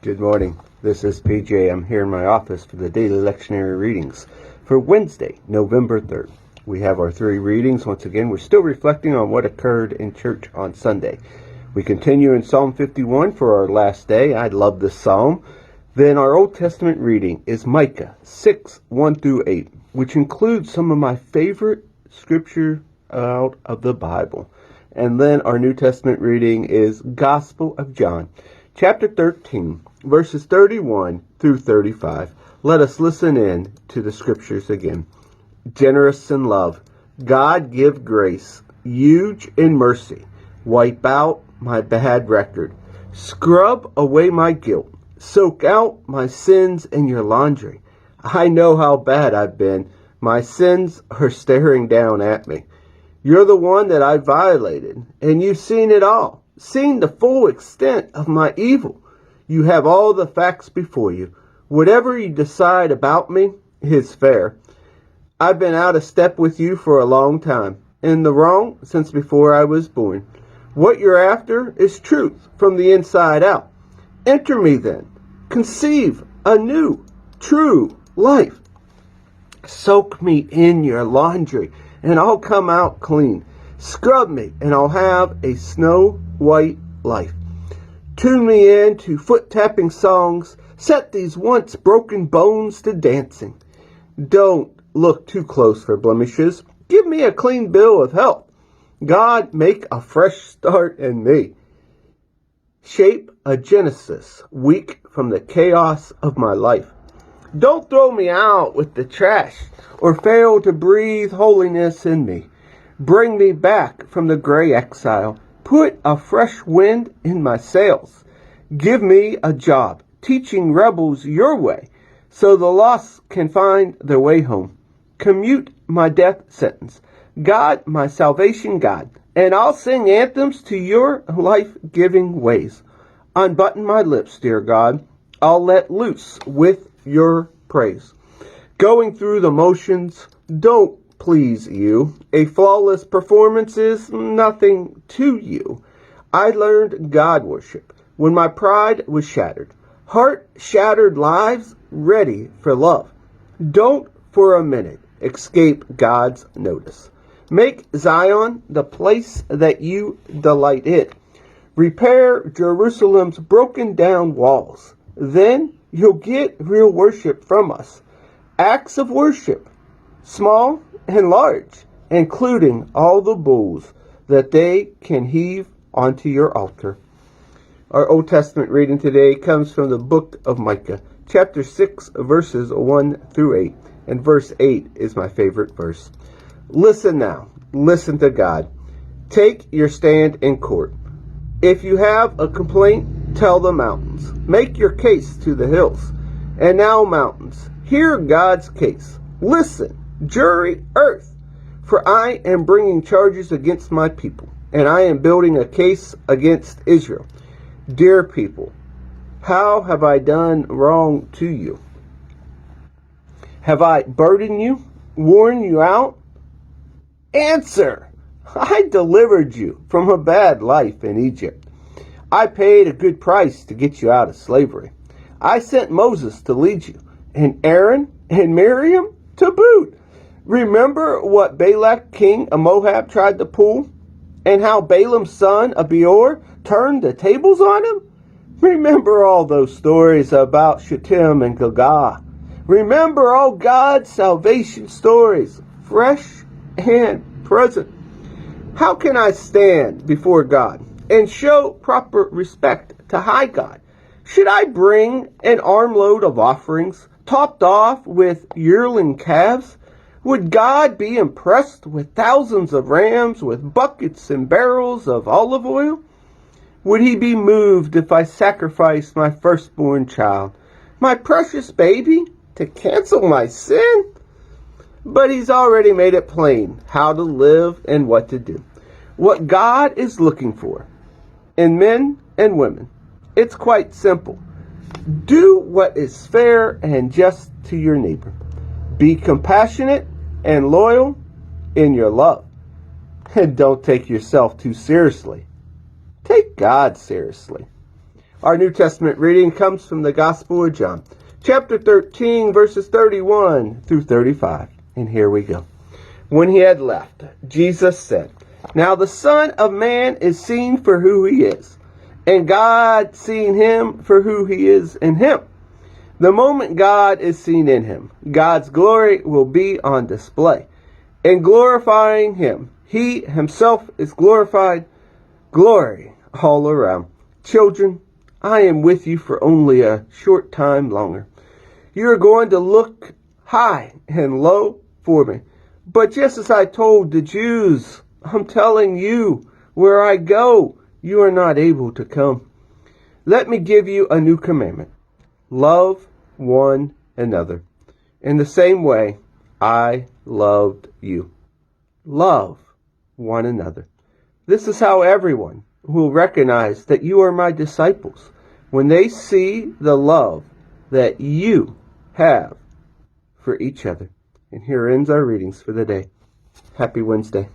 Good morning. This is PJ. I'm here in my office for the daily lectionary readings for Wednesday, November 3rd. We have our 3 readings. Once again, we're still reflecting on what occurred in church on Sunday. We continue in Psalm 51 for our last day. I love this psalm. Then our Old Testament reading is Micah 6, 1 through 8, which includes some of my favorite scripture out of the Bible. And then our New Testament reading is Gospel of John, chapter 13, verses 31 through 35. Let us listen in to the scriptures again. Generous in love, God give grace, huge in mercy. Wipe out my bad record. Scrub away my guilt. Soak out my sins in your laundry. I know how bad I've been. My sins are staring down at me. You're the one that I violated, and you've seen it all. Seen the full extent of my evil. You have all the facts before you. Whatever you decide about me is fair. I've been out of step with you for a long time, in the wrong since before I was born. What you're after is truth from the inside out. Enter me then. Conceive a new, true life. Soak me in your laundry, and I'll come out clean. Scrub me, and I'll have a snow-white life. Tune me in to foot-tapping songs. Set these once broken bones to dancing. Don't look too close for blemishes. Give me a clean bill of health. God, make a fresh start in me. Shape a genesis weak from the chaos of my life. Don't throw me out with the trash or fail to breathe holiness in me. Bring me back from the gray exile. Put a fresh wind in my sails. Give me a job teaching rebels your way so the lost can find their way home. Commute my death sentence. God, my salvation God, and I'll sing anthems to your life-giving ways. Unbutton my lips, dear God. I'll let loose with your praise. Going through the motions don't please you. A flawless performance is nothing to you. I learned God worship when my pride was shattered. Heart-shattered lives ready for love. Don't for a minute escape God's notice. Make Zion the place that you delight in. Repair Jerusalem's broken down walls. Then you'll get real worship from us. Acts of worship, small and large, including all the bulls that they can heave onto your altar. Our Old Testament reading today comes from the book of Micah, chapter 6, verses 1 through 8. And verse 8 is my favorite verse. Listen now. Listen to God. Take your stand in court. If you have a complaint, tell the mountains. Make your case to the hills. And now, mountains, hear God's case. Listen, jury, earth. For I am bringing charges against my people, and I am building a case against Israel. Dear people, how have I done wrong to you? Have I burdened you, worn you out? Answer! I delivered you from a bad life in Egypt. I paid a good price to get you out of slavery. I sent Moses to lead you, and Aaron and Miriam to boot. Remember what Balak, king of Moab, tried to pull? And how Balaam's son of Beor turned the tables on him? Remember all those stories about Shittim and Gilgal. Remember all God's salvation stories, fresh and present. How can I stand before God and show proper respect to high God? Should I bring an armload of offerings topped off with yearling calves? Would God be impressed with thousands of rams with buckets and barrels of olive oil? Would he be moved if I sacrificed my firstborn child, my precious baby, to cancel my sin? But he's already made it plain how to live and what to do. What God is looking for in men and women, it's quite simple. Do what is fair and just to your neighbor. Be compassionate and loyal in your love. And don't take yourself too seriously. Take God seriously. Our New Testament reading comes from the Gospel of John, chapter 13, verses 31 through 35. And here we go. When he had left, Jesus said, "Now the Son of Man is seen for who he is, and God seen him for who he is in him. The moment God is seen in him, God's glory will be on display. In glorifying him, he himself is glorified, glory all around. Children, I am with you for only a short time longer. You are going to look high and low for me. But just as I told the Jews, I'm telling you, where I go, you are not able to come. Let me give you a new commandment. Love one another. In the same way, I loved you. Love one another. This is how everyone will recognize that you are my disciples, when they see the love that you have for each other." And here ends our readings for the day. Happy Wednesday.